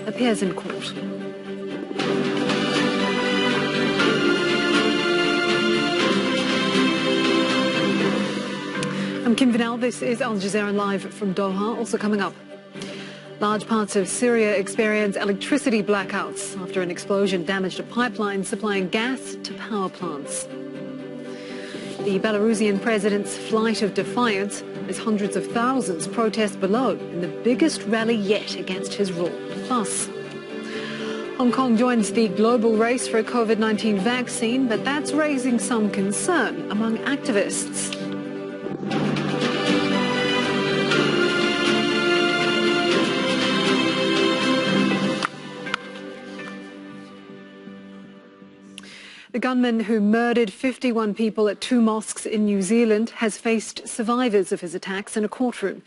appears in court. I'm Kim Vanel. This is Al Jazeera Live from Doha. Also coming up, large parts of Syria experience electricity blackouts after an explosion damaged a pipeline supplying gas to power plants. The Belarusian president's flight of defiance as hundreds of thousands protest below in the biggest rally yet against his rule. Plus, Hong Kong joins the global race for a COVID-19 vaccine, but that's raising some concern among activists. The gunman who murdered 51 people at 2 mosques in New Zealand has faced survivors of his attacks in a courtroom.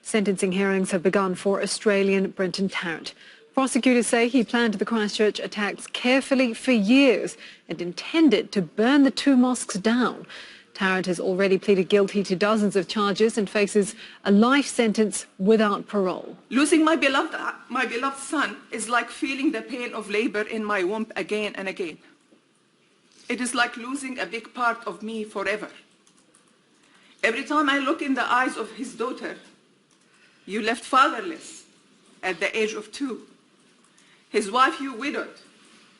Sentencing hearings have begun for Australian Brenton Tarrant. Prosecutors say he planned the Christchurch attacks carefully for years and intended to burn the 2 mosques down. Tarrant has already pleaded guilty to dozens of charges and faces a life sentence without parole. Losing my beloved son is like feeling the pain of labor in my womb again and again. It is like losing a big part of me forever. Every time I look in the eyes of his daughter, you left fatherless at the age of 2. His wife you widowed,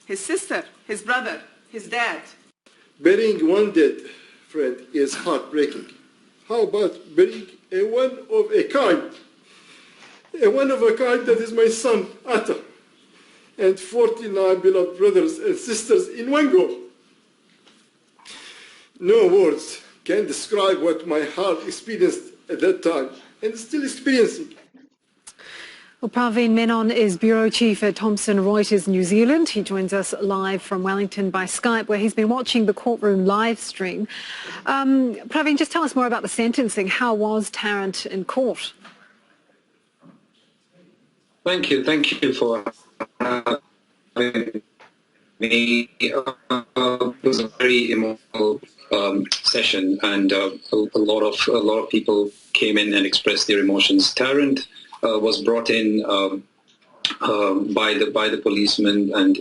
his sister, his brother, his dad. Burying one dead friend is heartbreaking. How about burying a one of a kind? A one of a kind that is my son, Atta, and 49 beloved brothers and sisters in one go. No words can describe what my heart experienced at that time and still experiencing. Well, Praveen Menon is Bureau Chief at Thomson Reuters New Zealand. He joins us live from Wellington by Skype, where he's been watching the courtroom live stream. Praveen, just tell us more about the sentencing. How was Tarrant in court? Thank you for having me. It was a very emotional session, and a lot of people came in and expressed their emotions. Tarrant was brought in by the policeman, and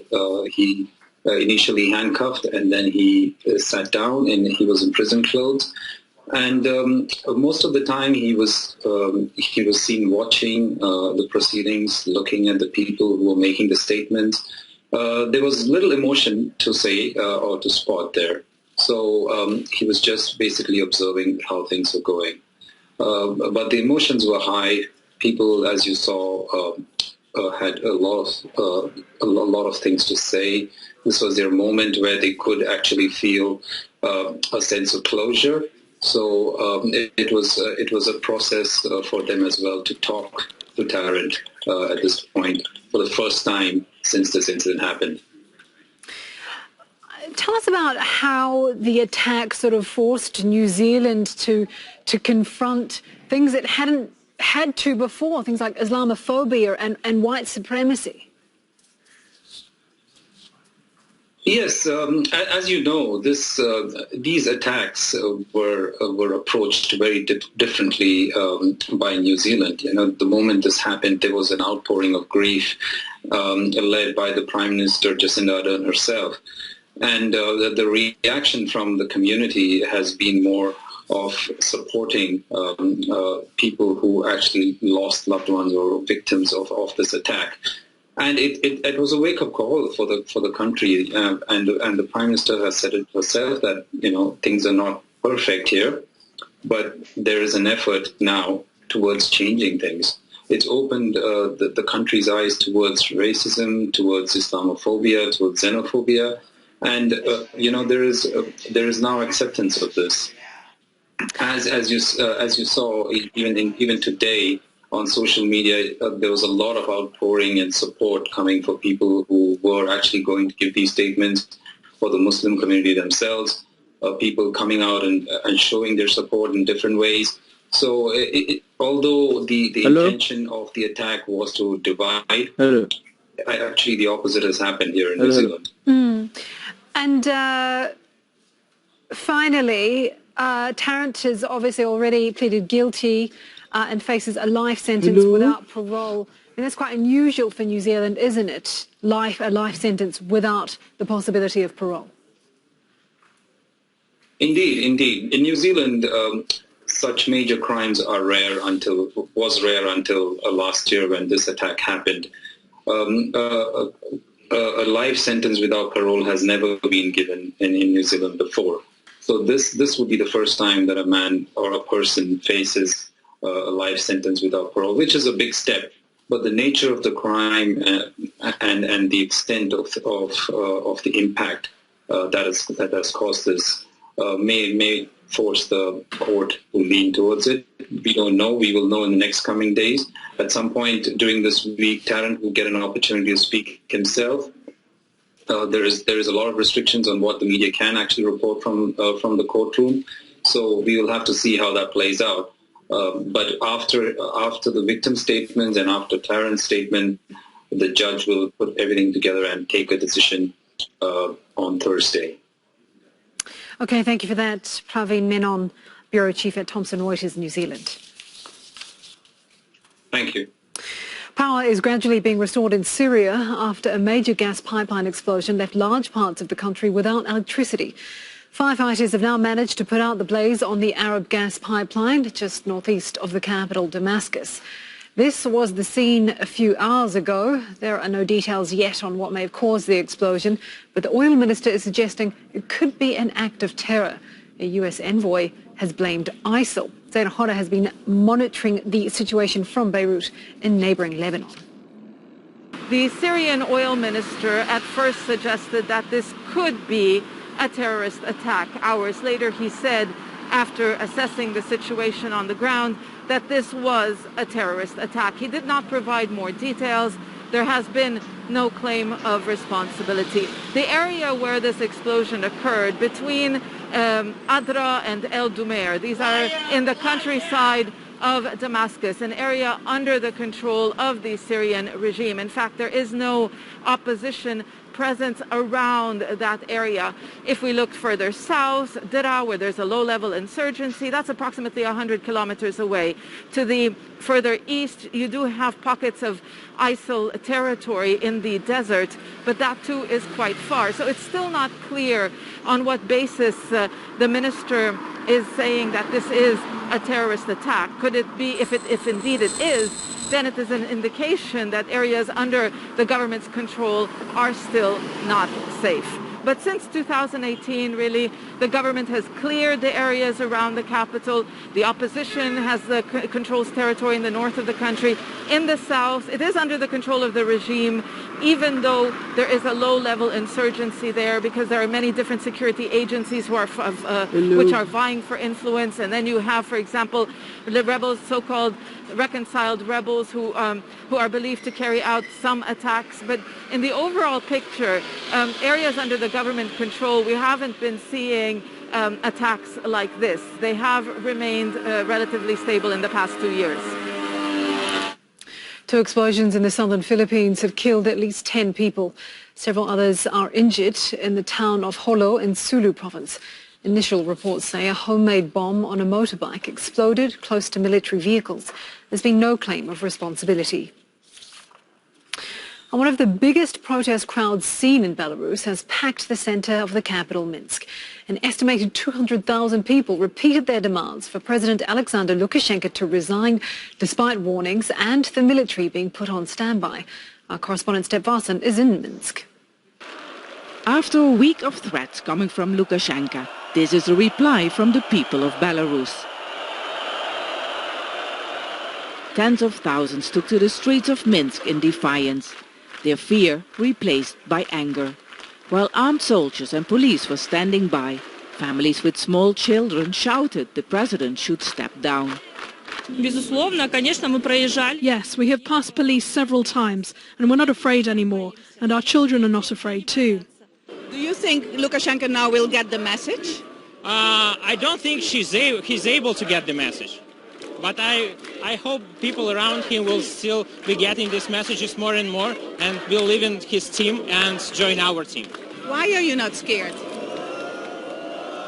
he initially handcuffed, and then he sat down, and he was in prison clothes. And most of the time he was seen watching the proceedings, looking at the people who were making the statements. There was little emotion to say or to spot there. So he was just basically observing how things were going. But the emotions were high. People, as you saw, had a lot of things to say. This was their moment where they could actually feel a sense of closure. So it was a process for them as well to talk to Tarrant at this point for the first time since this incident happened. Tell us about how the attack sort of forced New Zealand to confront things it hadn't had to before, things like Islamophobia and white supremacy. Yes, as you know, these attacks were approached very differently by New Zealand. You know, the moment this happened, there was an outpouring of grief led by the Prime Minister Jacinda Ardern herself. And the reaction from the community has been more of supporting people who actually lost loved ones or victims of this attack. And it was a wake-up call for the country. And the Prime Minister has said it herself that, you know, things are not perfect here, but there is an effort now towards changing things. It's opened the country's eyes towards racism, towards Islamophobia, towards xenophobia. And you know, there is now acceptance of this. As you saw, even today on social media, there was a lot of outpouring and support coming for people who were actually going to give these statements for the Muslim community themselves. People coming out and showing their support in different ways. So, although the intention of the attack was to divide, actually the opposite has happened here in New Zealand. And finally, Tarrant has obviously already pleaded guilty and faces a life sentence without parole. And that's quite unusual for New Zealand, isn't it? A life sentence without the possibility of parole. Indeed, indeed. In New Zealand, such major crimes are was rare until last year when this attack happened. A life sentence without parole has never been given in New Zealand before. So this would be the first time that a man or a person faces a life sentence without parole, which is a big step. But the nature of the crime and the extent of the impact that has caused this may force the court to lean towards it. We don't know. We will know in the next coming days. At some point during this week, Tarrant will get an opportunity to speak himself. There is a lot of restrictions on what the media can actually report from the courtroom. So we will have to see how that plays out. But after the victim statements and after Tarrant's statement, the judge will put everything together and take a decision on Thursday. Okay, thank you for that. Praveen Menon, Bureau Chief at Thomson Reuters, New Zealand. Thank you. Power is gradually being restored in Syria after a major gas pipeline explosion left large parts of the country without electricity. Firefighters have now managed to put out the blaze on the Arab gas pipeline just northeast of the capital, Damascus. This was the scene a few hours ago. There are no details yet on what may have caused the explosion, but the oil minister is suggesting it could be an act of terror. A US envoy has blamed ISIL. Zaid Hoda has been monitoring the situation from Beirut in neighboring Lebanon. The Syrian oil minister at first suggested that this could be a terrorist attack. Hours later, he said, after assessing the situation on the ground, that this was a terrorist attack. He did not provide more details. There has been no claim of responsibility. The area where this explosion occurred between Adra and El Dumair, these are in the countryside of Damascus, an area under the control of the Syrian regime. In fact, there is no opposition presence around that area. If we look further south, Dira, where there's a low-level insurgency, that's approximately 100 kilometers away. To the further east, you do have pockets of ISIL territory in the desert, but that too is quite far. So it's still not clear on what basis the minister is saying that this is a terrorist attack. Could it be, if indeed it is, then it is an indication that areas under the government's control are still not safe. But since 2018, really, the government has cleared the areas around the capital. The opposition controls territory in the north of the country. In the south, it is under the control of the regime, even though there is a low-level insurgency there, because there are many different security agencies who are which are vying for influence. And then you have, for example, the rebels, so-called reconciled rebels, who are believed to carry out some attacks. But in the overall picture, areas under the government control, we haven't been seeing attacks like this. They have remained relatively stable in the past 2 years. 2 explosions in the southern Philippines have killed at least 10 people. Several others are injured in the town of Jolo in Sulu province. Initial reports say a homemade bomb on a motorbike exploded close to military vehicles. There's been no claim of responsibility. And one of the biggest protest crowds seen in Belarus has packed the center of the capital, Minsk. An estimated 200,000 people repeated their demands for President Alexander Lukashenko to resign, despite warnings and the military being put on standby. Our correspondent Step Varson is in Minsk. After a week of threats coming from Lukashenko, this is a reply from the people of Belarus. Tens of thousands took to the streets of Minsk in defiance, their fear replaced by anger. While armed soldiers and police were standing by, families with small children shouted the president should step down. Yes, we have passed police several times, and we're not afraid anymore, and our children are not afraid too. Do you think Lukashenko now will get the message? I don't think he's able to get the message. But I hope people around him will still be getting these messages more and more and will leave in his team and join our team. Why are you not scared?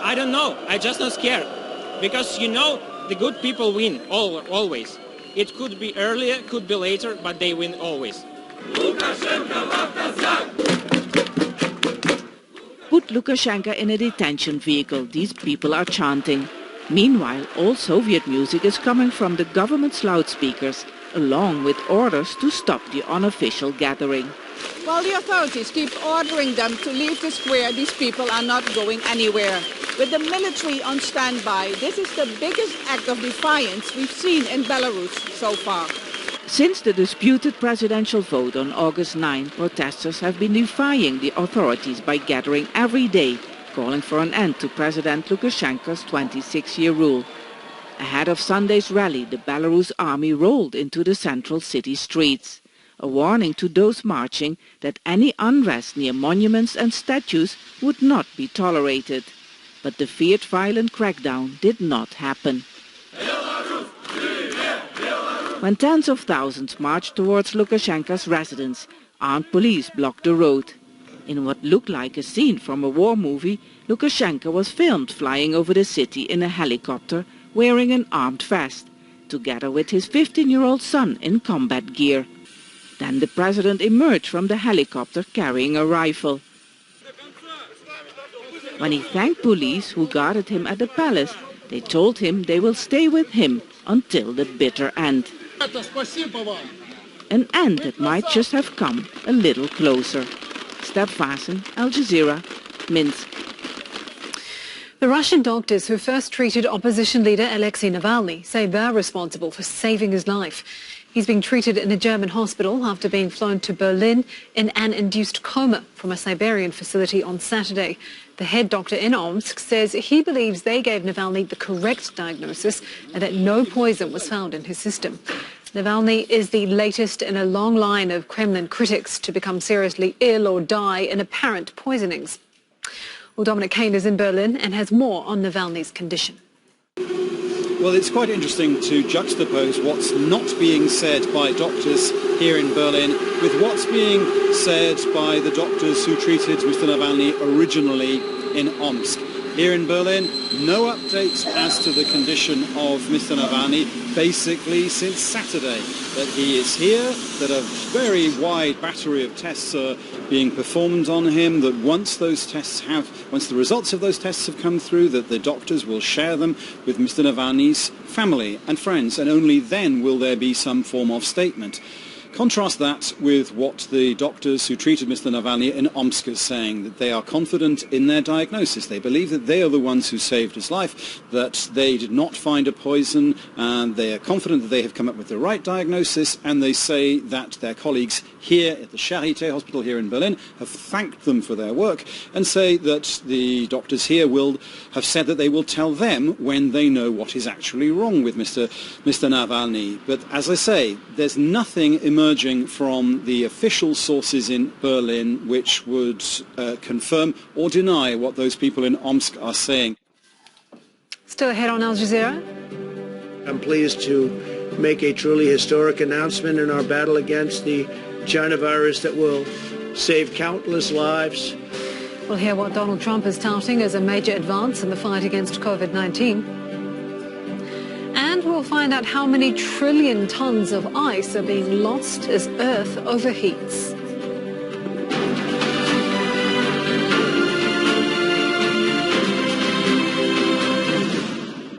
I don't know. I'm just not scared. Because, you know, the good people win, always. It could be earlier, could be later, but they win always. Put Lukashenko in a detention vehicle, these people are chanting. Meanwhile, all Soviet music is coming from the government's loudspeakers, along with orders to stop the unofficial gathering. While the authorities keep ordering them to leave the square, these people are not going anywhere. With the military on standby, this is the biggest act of defiance we've seen in Belarus so far. Since the disputed presidential vote on August 9, protesters have been defying the authorities by gathering every day, calling for an end to President Lukashenko's 26-year rule. Ahead of Sunday's rally, the Belarus army rolled into the central city streets, a warning to those marching that any unrest near monuments and statues would not be tolerated. But the feared violent crackdown did not happen. When tens of thousands marched towards Lukashenko's residence, armed police blocked the road. In what looked like a scene from a war movie, Lukashenko was filmed flying over the city in a helicopter wearing an armed vest, together with his 15-year-old son in combat gear. Then the president emerged from the helicopter carrying a rifle. When he thanked police who guarded him at the palace, they told him they will stay with him until the bitter end. An end that might just have come a little closer. Step Vassen, Al Jazeera, Minsk. The Russian doctors who first treated opposition leader Alexei Navalny say they're responsible for saving his life. He's being treated in a German hospital after being flown to Berlin in an induced coma from a Siberian facility on Saturday. The head doctor in Omsk says he believes they gave Navalny the correct diagnosis and that no poison was found in his system. Navalny is the latest in a long line of Kremlin critics to become seriously ill or die in apparent poisonings. Well, Dominic Kane is in Berlin and has more on Navalny's condition. Well, it's quite interesting to juxtapose what's not being said by doctors here in Berlin with what's being said by the doctors who treated Mr. Navalny originally in Omsk. Here in Berlin, no updates as to the condition of Mr. Navalny, basically since Saturday, that he is here, that a very wide battery of tests are being performed on him, that once the results of those tests have come through, that the doctors will share them with Mr. Navalny's family and friends, and only then will there be some form of statement. Contrast that with what the doctors who treated Mr. Navalny in Omsk are saying, that they are confident in their diagnosis. They believe that they are the ones who saved his life, that they did not find a poison, and they are confident that they have come up with the right diagnosis, and they say that their colleagues here at the Charité hospital here in Berlin have thanked them for their work, and say that the doctors here have said that they will tell them when they know what is actually wrong with Mr. Navalny. But as I say, there's nothing emerging from the official sources in Berlin which would confirm or deny what those people in Omsk are saying. Still ahead on Al Jazeera. I'm pleased to make a truly historic announcement in our battle against the China virus that will save countless lives. We'll hear what Donald Trump is touting as a major advance in the fight against COVID-19. And we'll find out how many trillion tons of ice are being lost as Earth overheats.